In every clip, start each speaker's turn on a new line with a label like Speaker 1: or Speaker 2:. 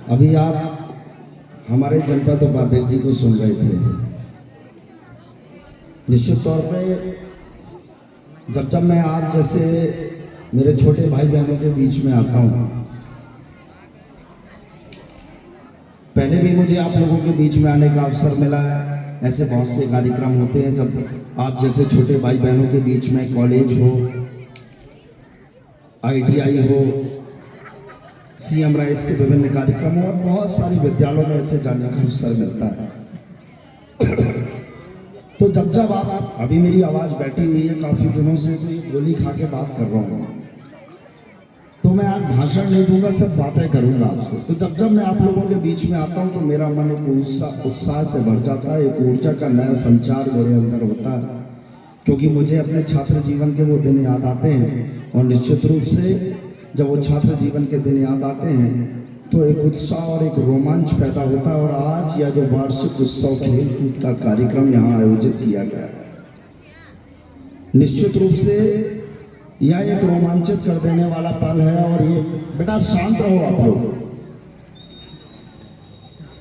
Speaker 1: अभी आप हमारे जनपद उपाध्यक्ष जी को सुन रहे थे। निश्चित तौर पे जब मैं आज जैसे मेरे छोटे भाई बहनों के बीच में आता हूँ, पहले भी मुझे आप लोगों के बीच में आने का अवसर मिला है। ऐसे बहुत से कार्यक्रम होते हैं जब आप जैसे छोटे भाई बहनों के बीच में कॉलेज हो, ITI हो, CM राइस के विभिन्न कार्यक्रम और बहुत सारे विद्यालयों में ऐसे जाने का अवसर मिलता है। तो जब आप अभी मेरी आवाज बैठी हुई है काफी दिनों से, तो ये गोली खा के बात कर रहा हूँ, तो मैं आज भाषण नहीं दूंगा, सब बातें करूंगा आपसे। तो जब मैं आप लोगों के बीच में आता हूँ तो मेरा मन एक उत्साह से भर जाता है, एक ऊर्जा का नया संचार मेरे अंदर होता है, क्योंकि मुझे अपने छात्र जीवन के वो दिन याद आते हैं। और निश्चित रूप से जब वो छात्र जीवन के दिन याद आते हैं तो एक उत्साह और एक रोमांच पैदा होता है। और आज यह जो वार्षिक उत्सव खेल कूद का कार्यक्रम यहाँ आयोजित किया गया है, निश्चित रूप से यह एक रोमांचित कर देने वाला पल है। और ये बेटा शांत रहो आप लोग,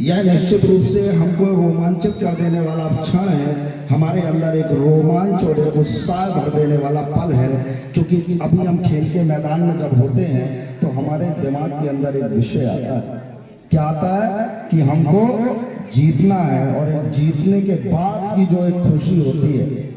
Speaker 1: यह निश्चित रूप से हमको रोमांचित कर देने वाला क्षण है, हमारे अंदर एक रोमांच और एक उत्साह भर देने वाला पल है। क्योंकि अभी हम खेल के मैदान में जब होते हैं तो हमारे दिमाग के अंदर एक विषय आता है। क्या आता है कि हमको जीतना है, और जीतने के बाद की जो एक खुशी होती है,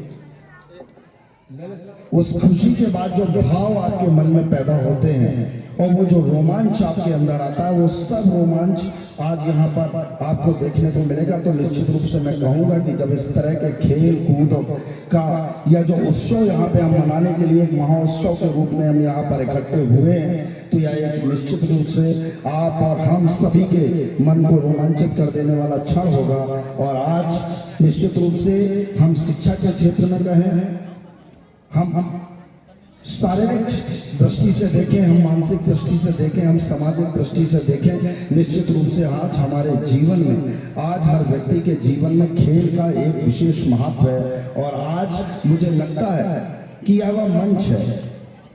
Speaker 1: उस खुशी के बाद जो भाव आपके मन में पैदा होते हैं और वो जो रोमांच आपके अंदर आता है, वो सब रोमांच आज यहाँ पर आपको देखने को मिलेगा। तो निश्चित रूप से मैं कहूँगा कि जब इस तरह के खेल कूद का यह जो उत्सव यहाँ पे हम मनाने के लिए एक महोत्सव के रूप में हम यहाँ पर इकट्ठे हुए हैं, तो यह एक निश्चित रूप से आप और हम सभी के मन को रोमांचित कर देने वाला क्षण होगा। और आज निश्चित रूप से हम शिक्षा के क्षेत्र में कहें, हम शारीरिक दृष्टि से देखें, हम मानसिक दृष्टि से देखें, हम सामाजिक दृष्टि से देखें, निश्चित रूप से आज हमारे जीवन में, आज हर व्यक्ति के जीवन में खेल का एक विशेष महत्व है। और आज मुझे लगता है कि यह वह मंच है,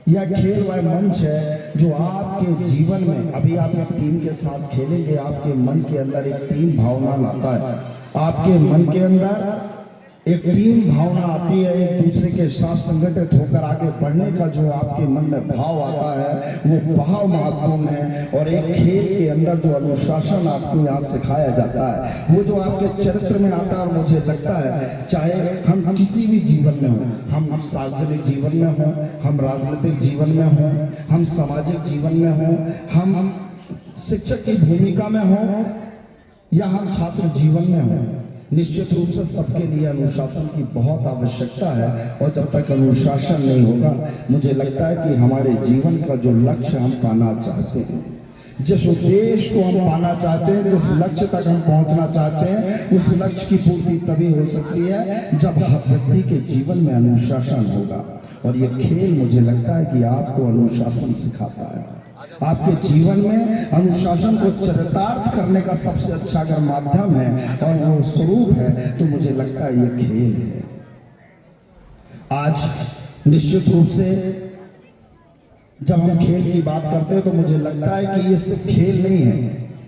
Speaker 1: यह खेल वह मंच है जो आपके जीवन में, अभी आप एक टीम के साथ खेलेंगे, आपके मन के अंदर एक टीम भावना लाता है, आपके मन के अंदर एक टीम भावना आती है, एक दूसरे के साथ संगठित होकर आगे बढ़ने का जो आपके मन में भाव आता है, वो भाव महत्वपूर्ण है। और एक खेल के अंदर जो अनुशासन आपको यहाँ सिखाया जाता है, वो जो आपके चरित्र में आता है। और मुझे लगता है चाहे हम किसी भी जीवन में हों, हम सार्वजनिक जीवन में हों, हम राजनीतिक जीवन में हों, हम सामाजिक जीवन में हों, हम शिक्षक की भूमिका में हों या हम छात्र जीवन में हों, निश्चित रूप से सबके लिए अनुशासन की बहुत आवश्यकता है। और जब तक अनुशासन नहीं होगा, मुझे लगता है कि हमारे जीवन का जो लक्ष्य हम पाना चाहते हैं, जिस उद्देश्य को हम पाना चाहते हैं, जिस लक्ष्य तक हम पहुंचना चाहते हैं, उस लक्ष्य की पूर्ति तभी हो सकती है जब व्यक्ति के जीवन में अनुशासन होगा। और ये खेल मुझे लगता है कि आपको अनुशासन सिखाता है। आपके जीवन में अनुशासन को चरितार्थ करने का सबसे अच्छा अगर माध्यम है और वो स्वरूप है, तो मुझे लगता है ये खेल है। आज निश्चित रूप से जब हम खेल की बात करते हैं तो मुझे लगता है कि ये सिर्फ खेल नहीं है,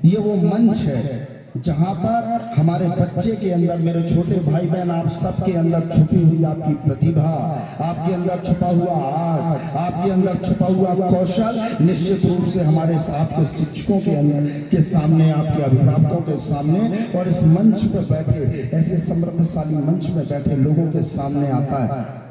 Speaker 1: ये वो मंच है जहां पर हमारे बच्चे के अंदर, मेरे छोटे भाई बहन, आप सबके अंदर छुपी हुई आपकी प्रतिभा, आपके अंदर छुपा हुआ आर्ट, आपके अंदर छुपा हुआ कौशल, निश्चित रूप से हमारे आपके शिक्षकों के अंदर के सामने, आपके अभिभावकों के सामने और इस मंच पर बैठे, ऐसे समृद्धशाली मंच में बैठे लोगों के सामने आता है,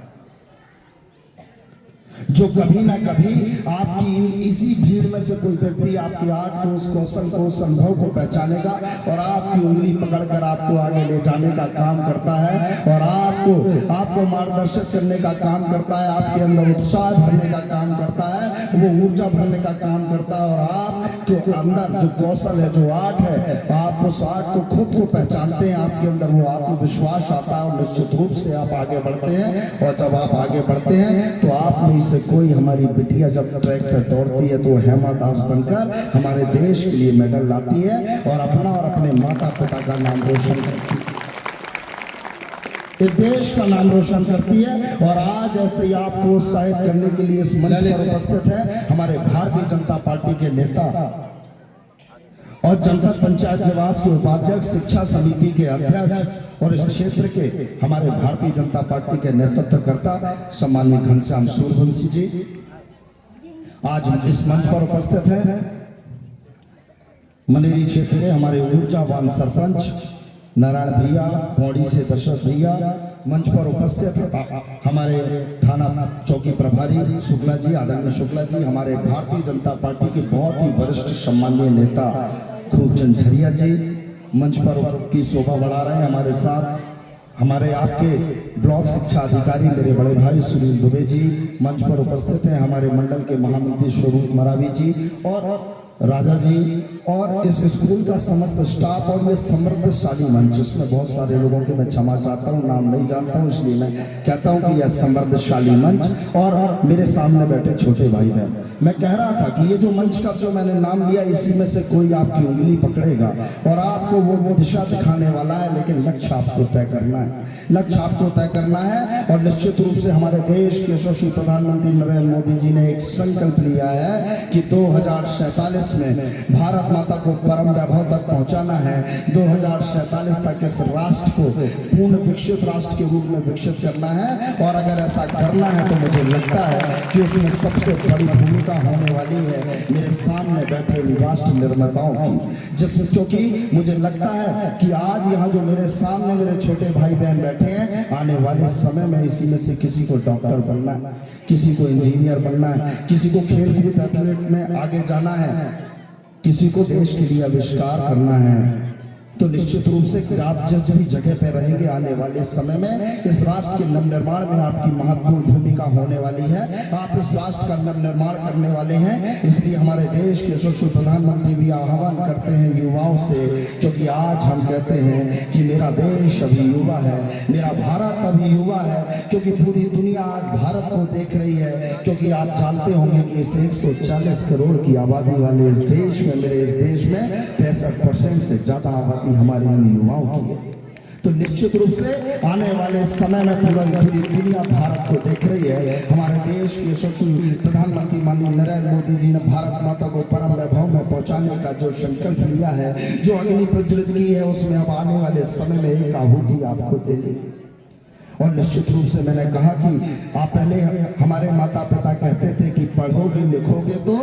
Speaker 1: जो कभी ना कभी आपकी इसी भीड़ में से कोई व्यक्ति आपके आर्ट को, उस कौशल को, उस अनुभव को पहचानेगा और आपकी उंगली पकड़कर आपको आगे ले जाने का काम करता है और आपको मार्गदर्शक करने का काम करता है, आपके अंदर उत्साह भरने का काम करता है, वो ऊर्जा भरने का काम करता है। और आपके अंदर जो कौशल है, जो आर्ट है, आप उस आर्ट को खुद को पहचानते हैं, आपके अंदर वो आत्मविश्वास आता है और निश्चित रूप से आप आगे बढ़ते हैं। और जब आप आगे बढ़ते हैं तो आप में से कोई, हमारी बिटिया जब ट्रैक पर दौड़ती है तो हेमा दास बनकर हमारे देश के लिए मेडल लाती है और अपना और अपने माता पिता का नाम रोशन करती है, इस देश का नाम रोशन करती है। और आज ऐसे ही आपको उत्साहित करने के लिए इस मंच पर उपस्थित है हमारे भारतीय जनता पार्टी के नेता और जनपद पंचायत निवास के उपाध्यक्ष, शिक्षा समिति के अध्यक्ष और इस क्षेत्र के हमारे भारतीय जनता पार्टी के नेतृत्वकर्ता सम्माननीय घनश्याम सूर्यवंशी जी आज इस मंच पर उपस्थित हैं। मनेरी क्षेत्र के हमारे ऊर्जावान सरपंच नारायण भैया, पौड़ी से दशरथ भैया मंच पर उपस्थित है। हमारे थाना चौकी प्रभारी शुक्ला जी, आदरणीय शुक्ला जी, हमारे भारतीय जनता पार्टी के बहुत ही वरिष्ठ सम्माननीय नेता खूबचंद झरिया जी मंच पर की शोभा बढ़ा रहे हैं। हमारे साथ हमारे आपके ब्लॉक शिक्षा अधिकारी मेरे बड़े भाई सुनील दुबे जी मंच पर उपस्थित हैं। हमारे मंडल के महामंत्री स्वरूप मरावी जी और राजा जी और इस स्कूल का समस्त स्टाफ और ये समृद्धशाली मंच, इसमें बहुत सारे लोगों के मैं क्षमा चाहता हूँ, नाम नहीं जानता हूँ, इसलिए मैं कहता हूँ कि यह समृद्धशाली मंच और मेरे सामने बैठे छोटे भाई बहन। मैं कह रहा था कि ये जो मंच का जो मैंने नाम लिया, इसी में से कोई आपकी उंगली पकड़ेगा और आपको वो दिशा दिखाने वाला है, लेकिन लक्ष्य आपको तय करना है, लक्ष्य आपको तय करना है। और निश्चित रूप से हमारे देश के यशस्वी प्रधानमंत्री नरेंद्र मोदी जी ने एक संकल्प लिया है कि 2047 में भारत माता को परम वैभव तक पहुंचाना है। 2047 तक इस राष्ट्र को पूर्ण विकसित राष्ट्र के रूप में विकसित करना है। और अगर ऐसा करना है तो मुझे लगता है कि उसमें सबसे बड़ी भूमिका होने वाली है मेरे सामने बैठे राष्ट्र निर्माताओं की, जिसमें क्योंकि मुझे लगता है कि आज यहाँ जो मेरे सामने मेरे छोटे भाई बहन बैठे हैं, आने वाले समय में इसी में से किसी को डॉक्टर बनना है, किसी को इंजीनियर बनना है, किसी को खेलकूद एथलीट में आगे जाना है, किसी को देश के लिए आविष्कार करना है। तो निश्चित रूप से आप जिस भी जगह पे रहेंगे, आने वाले समय में इस राष्ट्र के नवनिर्माण में आपकी महत्वपूर्ण भूमिका होने वाली है। आप इस राष्ट्र का नवनिर्माण करने वाले हैं। इसलिए हमारे देश के यशस्वी प्रधानमंत्री भी आह्वान करते हैं युवाओं से, क्योंकि आज हम कहते हैं कि मेरा देश अभी युवा है, मेरा भारत अभी युवा है, क्योंकि पूरी दुनिया आज भारत को देख रही है। क्योंकि आप जानते होंगे कि इस 140 करोड़ की आबादी वाले इस देश में, मेरे इस देश में 65% से ज्यादा आबादी हमारे इन युवाओं की है। तो निश्चित रूप से आने वाले समय में पूरी दुनिया भारत को देख रही है। हमारे देश के यशस्वी प्रधानमंत्री माननीय नरेंद्र मोदी जी ने भारत माता को परम वैभव में पहुंचाने का जो संकल्प लिया है, जो अग्नि प्रज्वलित की है, उसमें अब आने वाले समय में एक आहुति आपको देनी। और निश्चित रूप से मैंने कहा कि आप पहले हमारे माता पिता कहते थे कि पढ़ोगे लिखोगे तो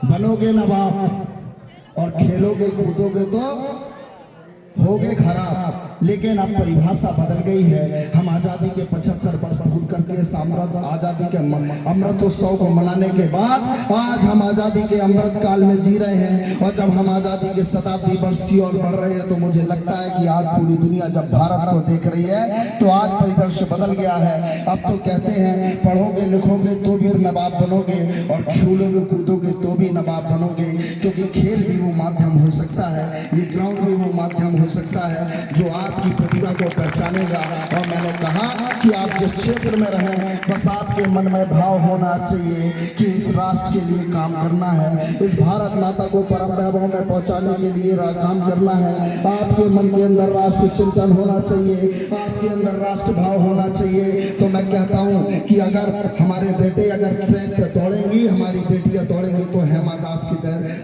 Speaker 1: बनोगे नवाब और खेलोगे कूदोगे तो होगे खराब। लेकिन अब परिभाषा बदल गई है। हम आजादी के 75 वर्ष पूर्ण करके आजादी के अमृतोत्सव को मनाने के बाद आज हम आजादी के अमृत काल में जी रहे हैं। और जब हम आजादी के शताब्दी वर्ष की ओर बढ़ रहे हैं, तो मुझे लगता है कि आज पूरी दुनिया जब भारत को देख रही है, तो आज परिदृश्य बदल गया है। अब तो कहते हैं पढ़ोगे लिखोगे तो भी नवाब बनोगे और खेलोगे कूदोगे तो भी नवाब बनोगे, क्योंकि खेल भी वो माध्यम हो सकता है, ये ग्राउंड भी वो माध्यम हो सकता है जो आपकी प्रतिभा को पहचानेगा। और मैंने कहा कि आप जिस क्षेत्र में रहें, बस आपके मन में भाव होना चाहिए कि इस राष्ट्र के लिए काम करना है, इस भारत माता को परम वैभव में पहुंचाने के लिए काम करना है। आपके मन के अंदर राष्ट्र चिंतन होना चाहिए, आपके अंदर राष्ट्र भाव होना चाहिए। तो मैं कहता हूँ कि अगर हमारे बेटे अगर ट्रैक पर दौड़ेंगी, हमारी बेटियां दौड़ेंगी, तो हेमा दास की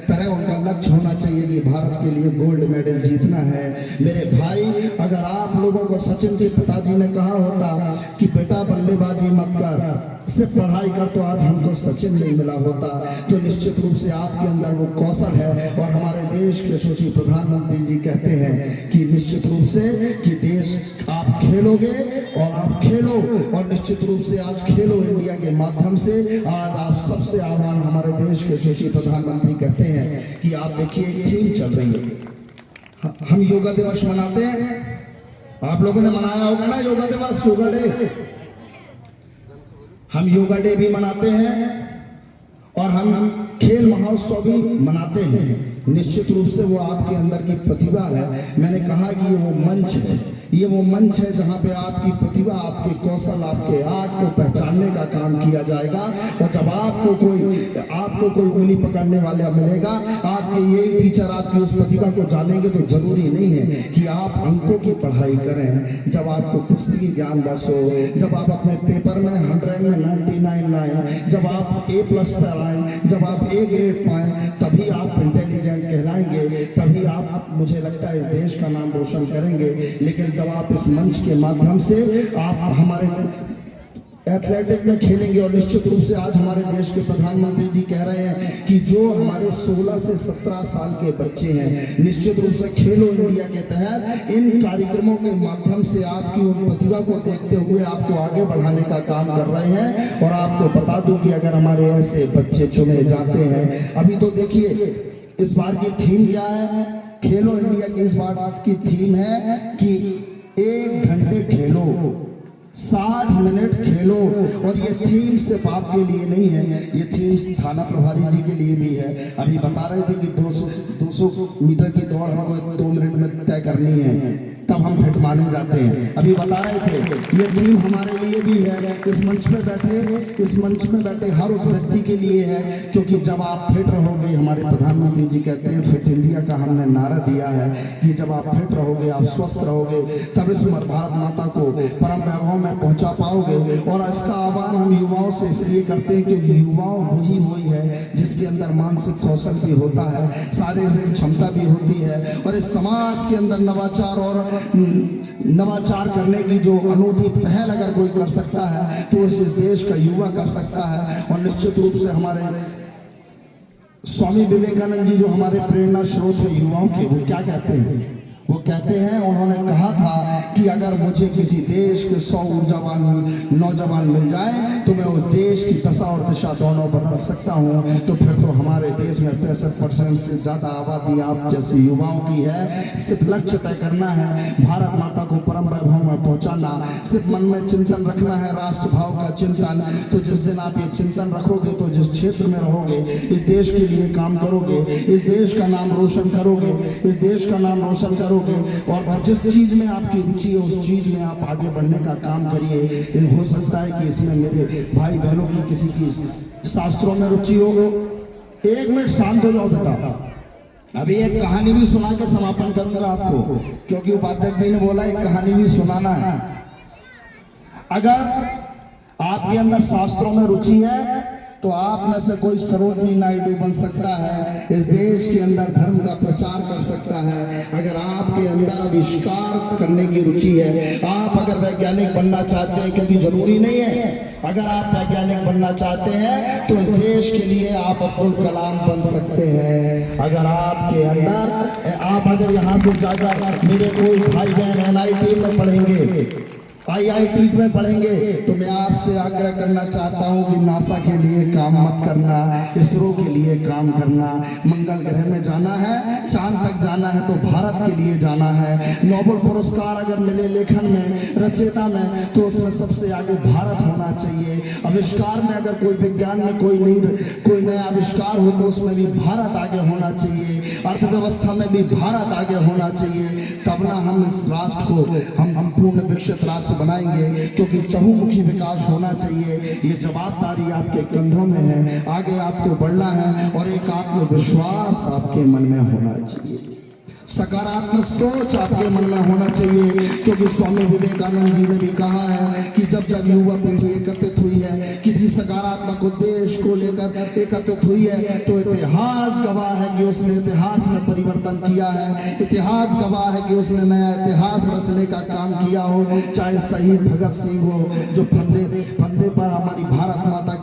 Speaker 1: तरह उनका लक्ष्य होना चाहिए कि भारत के लिए गोल्ड मेडल जीतना है। मेरे भाई, अगर आप लोगों को सचिन के पिताजी ने कहा होता कि बेटा बल्लेबाजी मत कर, सिर्फ पढ़ाई कर, तो आज हमको सचिन नहीं मिला होता। तो निश्चित रूप से आपके अंदर वो कौशल है। और हमारे देश के यशस्वी प्रधानमंत्री जी कहते हैं कि निश्चित रूप से कि देश आप खेलोगे और आप खेलो, और निश्चित रूप से आज खेलो इंडिया के माध्यम से आज आप सबसे आह्वान हमारे देश के यशस्वी प्रधानमंत्री कहते हैं कि आप देखिए एक थीम चल रही है। हम योगा दिवस मनाते हैं, आप लोगों ने मनाया होगा ना योगा दिवस, योगा डे। हम योगा डे भी मनाते हैं और हम खेल महोत्सव भी मनाते हैं। निश्चित रूप से वो आपके अंदर की प्रतिभा है। मैंने कहा कि वो मंच है, ये वो मंच है जहाँ पे आपकी प्रतिभा, आपके कौशल, आपके आर्ट को पहचानने का काम किया जाएगा। और जब आपको कोई उंगली पकड़ने वाला मिलेगा, आपके यही टीचर आपकी उस प्रतिभा को जानेंगे, तो जरूरी नहीं है कि आप अंकों की पढ़ाई करें। जब आपको पुस्तकीय ज्ञान बस हो, जब आप अपने पेपर में 100 में 99 लाएं, जब आप A+ पर आए, जब आप A ग्रेड पाएं, तभी आप इंटेलिजेंट कहलाएंगे, तभी आप, मुझे लगता है, इस देश का नाम रोशन करेंगे। लेकिन जब आप इस मंच के माध्यम से आप हमारे एथलेटिक में खेलेंगे, और निश्चित रूप से आज हमारे देश के प्रधानमंत्री जी कह रहे हैं कि जो हमारे 16 से 17 साल के बच्चे हैं, निश्चित रूप से खेलो इंडिया के तहत इन कार्यक्रमों के माध्यम से आपकी उन प्रतिभा को देखते हुए आपको आगे बढ़ाने का काम कर रहे हैं। और आपको बता दूं कि अगर हमारे ऐसे बच्चे चुने जाते हैं, अभी तो देखिए इस बार की थीम क्या है, खेलो इंडिया की इस बार की थीम है कि 1 घंटे खेलो, 60 मिनट खेलो। और ये थीम सिर्फ आपके लिए नहीं है, ये थीम थाना प्रभारी जी के लिए भी है। अभी बता रहे थे कि 200 मीटर की दौड़ हमको 2 मिनट में तय करनी है, तब हम फिट माने जाते हैं। अभी बता रहे थे ये थीम हमारे लिए भी है, इस मंच में बैठे हर उस व्यक्ति के लिए है, क्योंकि जब आप फिट रहोगे, हमारे प्रधानमंत्री जी कहते हैं फिट इंडिया का हमने नारा दिया है कि जब आप फिट रहोगे, आप स्वस्थ रहोगे, तब इस भारत माता को परम वैभव में पहुंचा पाओगे। और इसका आह्वान हम युवाओं से इसलिए करते हैं क्योंकि युवाओं वही है जिसके अंदर मानसिक कौशल भी होता है, शारीरिक क्षमता भी होती है, और इस समाज के अंदर नवाचार करने की जो अनूठी पहल अगर कोई कर सकता है तो इस देश का युवा कर सकता है। और निश्चित रूप से हमारे स्वामी विवेकानंद जी जो हमारे प्रेरणा स्रोत है युवाओं के, वो क्या कहते हैं, वो कहते हैं, उन्होंने कहा था कि अगर मुझे किसी देश के 100 ऊर्जावान नौजवान मिल जाए तो मैं उस देश की दशा और दिशा दोनों बदल सकता हूं। तो फिर तो हमारे देश में 63% से ज्यादा आबादी आप जैसे युवाओं की है। सिर्फ लक्ष्य तय करना है, भारत माता को परम वैभव में पहुंचाना, सिर्फ मन में चिंतन रखना है, राष्ट्र भाव का चिंतन। तो जिस दिन आप ये चिंतन रखोगे, तो जिस क्षेत्र में रहोगे, इस देश के लिए काम करोगे, इस देश का नाम रोशन करोगे, इस देश का नाम रोशन करोगे। और जिस चीज में आपकी रुचि है, उस चीज में आप आगे बढ़ने का काम करिए। हो सकता है कि इसमें मेरे भाई बहनों की किसी की शास्त्रों में रुचि हो। 1 मिनट शांत हो जाओ बेटा। अभी एक कहानी भी सुना के समापन करूंगा आपको, क्योंकि उपाध्यक्ष जी ने बोला एक कहानी भी सुनाना है। अगर आपके अंदर शास्त्रों में रुचि है तो आप में से कोई सरोजिनी नायडू बन सकता है, इस देश के अंदर धर्म का प्रचार कर सकता है। अगर आपके अंदर आविष्कार करने की रुचि है, आप अगर वैज्ञानिक बनना चाहते हैं, क्योंकि जरूरी नहीं है, अगर आप वैज्ञानिक बनना चाहते हैं तो इस देश के लिए आप अब्दुल कलाम बन सकते हैं। अगर आपके अंदर आप अगर यहाँ से जाकर मेरे कोई भाई बहन NIT में पढ़ेंगे, IIT में पढ़ेंगे, तो मैं आपसे आग्रह करना चाहता हूं कि नासा के लिए काम मत करना, इसरो के लिए काम करना। मंगल ग्रह में जाना है, चांद तक जाना है तो भारत के लिए जाना है। नोबेल पुरस्कार अगर मिले लेखन में, रचयिता में, तो उसमें सबसे आगे भारत होना चाहिए। आविष्कार में अगर कोई विज्ञान में कोई नया आविष्कार हो तो उसमें भी भारत आगे होना चाहिए। अर्थव्यवस्था में भी भारत आगे होना चाहिए, तब ना हम इस राष्ट्र को हम पूर्ण विकसित राष्ट्र बनाएंगे। क्योंकि चहुमुखी विकास होना चाहिए, ये जवाबदारी आपके कंधों में है। आगे आपको बढ़ना है और एक आत्मविश्वास आपके मन में होना चाहिए, सकारात्मक सोच आपके मन में होना चाहिए। क्योंकि स्वामी विवेकानंद जी ने भी कहा है कि जब जब युवा पीढ़ी एकत्रित हुई है, किसी सकारात्मक उद्देश्य को लेकर एकत्रित हुई है, तो इतिहास गवाह है कि उसने इतिहास में परिवर्तन किया है। इतिहास गवाह है कि उसने नया इतिहास रचने का काम किया हो। चाहे शहीद भगत सिंह हो, जो फंदे पर हमारी भारत माता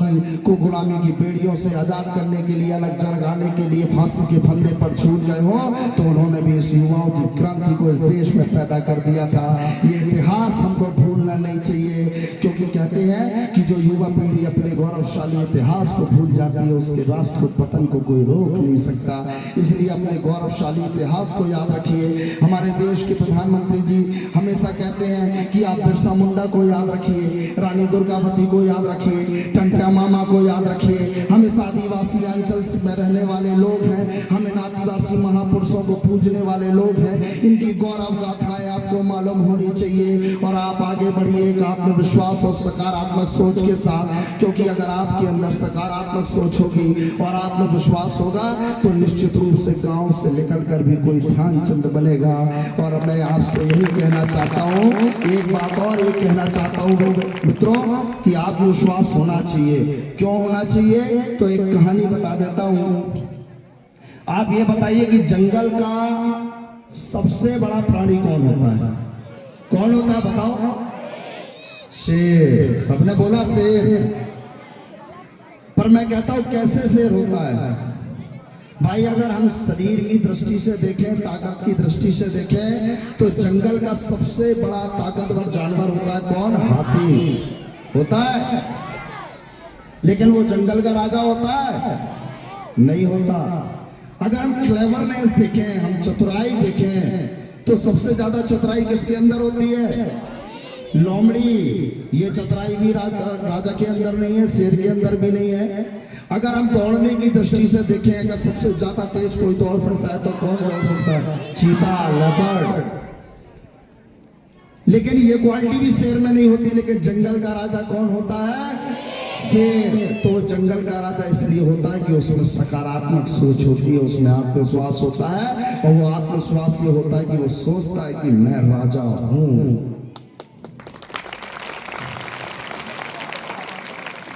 Speaker 1: को गुलामी की बेड़ियों से आजाद करने के लिए, अलग जगाने के लिए फांसी के फंदे पर छूट गए हो, तो उन्होंने भी इस युवाओं की क्रांति को इस देश में पैदा कर दिया था। ये इतिहास हमको भूलना नहीं चाहिए, क्योंकि कहते हैं कि जो युवा पीढ़ी अपने गौरवशाली इतिहास को भूल जाती है, उसके राष्ट्र को पतन को कोई रोक नहीं सकता। इसलिए अपने गौरवशाली इतिहास को याद रखिए। हमारे देश के प्रधानमंत्री जी हमेशा कहते हैं कि आप बिरसा मुंडा को याद रखिए, रानी दुर्गावती को याद रखिए, टंट्या मामा को याद रखिए। हम इस आदिवासी अंचल में रहने वाले लोग हैं, हम इन आदिवासी महापुरुषों को पूजने वाले लोग हैं। इनकी गौरव गाथाएं आपको मालूम होनी चाहिए और आप आगे बढ़िए एक आत्मविश्वास और सकारात्मक सोच के साथ, क्योंकि अगर आपके अंदर सकारात्मक सोच होगी और आत्मविश्वास होगा तो निश्चित रूप से गांव से निकलकर भी कोई ध्यानचंद बनेगा। और मैं आपसे यही कहना चाहता हूँ, एक बात और ये कहना चाहता हूँ मित्रों कि आत्मविश्वास होना चाहिए। क्यों होना चाहिए? तो एक कहानी बता देता हूँ। आप ये बताइए कि जंगल का सबसे बड़ा प्राणी कौन होता है? कौन होता है बताओ? शेर। सबने बोला शेर, पर मैं कहता हूं कैसे शेर होता है भाई? अगर हम शरीर की दृष्टि से देखें, ताकत की दृष्टि से देखें, तो जंगल का सबसे बड़ा ताकतवर जानवर होता है कौन? हाथी होता है। लेकिन वो जंगल का राजा होता है? नहीं होता। अगर हम क्लेवरनेस देखें, हम चतुराई देखें, तो सबसे ज्यादा चतुराई किसके अंदर होती है? लोमड़ी। ये चतुराई भी राजा के अंदर नहीं है, शेर के अंदर भी नहीं है। अगर हम दौड़ने की दृष्टि से देखें, अगर सबसे ज्यादा तेज कोई दौड़ सकता है तो कौन दौड़ सकता है? चीता, लेपर्ड। लेकिन ये क्वालिटी भी शेर में नहीं होती। लेकिन जंगल का राजा कौन होता है? शेर। तो जंगल का राजा इसलिए होता है कि उसमें सकारात्मक सोच होती है, उसमें आत्मविश्वास होता है। और वो आत्मविश्वास ये होता है कि वो सोचता है कि मैं राजा हूं।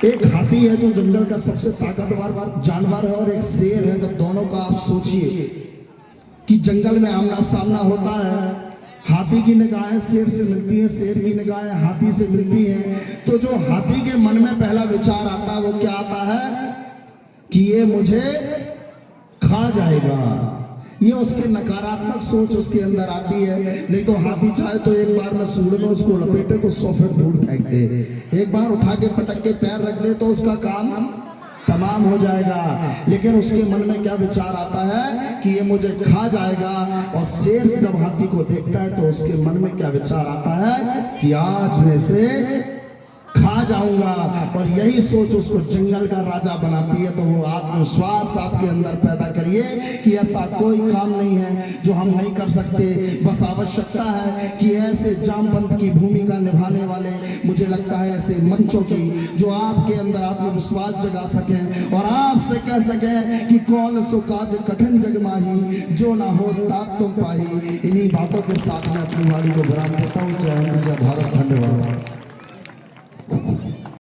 Speaker 1: एक हाथी है जो जंगल का सबसे ताकतवर जानवर है, और एक शेर है। जब दोनों का आप सोचिए कि जंगल में आमना सामना होता है, हाथी की निगाहें शेर से मिलती हैं, शेर की निगाहें हाथी से मिलती हैं, तो जो हाथी के मन में पहला विचार आता है वो क्या आता है? कि ये मुझे खा जाएगा। ये उसकी नकारात्मक सोच उसके अंदर आती है। नहीं तो हाथी चाहे तो एक बार में सूंड में उसको लपेटे तो 100 फीट दूर फेंक दे, एक बार उठा के पटक के पैर रख दे तो उसका काम तमाम हो जाएगा। लेकिन उसके मन में क्या विचार आता है? कि ये मुझे खा जाएगा। और शेर जब हाथी को देखता है तो उसके मन में क्या विचार आता है? कि आज मैं से खा जाऊंगा। और यही सोच उसको जंगल का राजा बनाती है। तो वो आत्मविश्वास आपके अंदर पैदा करिए कि ऐसा कोई काम नहीं है जो हम नहीं कर सकते। बस आवश्यकता है कि ऐसे जामवंत की भूमिका निभाने वाले, मुझे लगता है ऐसे मंचों की, जो आपके अंदर आत्मविश्वास जगा सकें और आपसे कह सकें कि कौन सो काज कठिन जग माही, जो ना हो तात तुम पाही। इन्हीं बातों के साथ मैं अपनी वाणी को विराम देता हूँ। जय हिंद, जय भारत, धन्यवाद।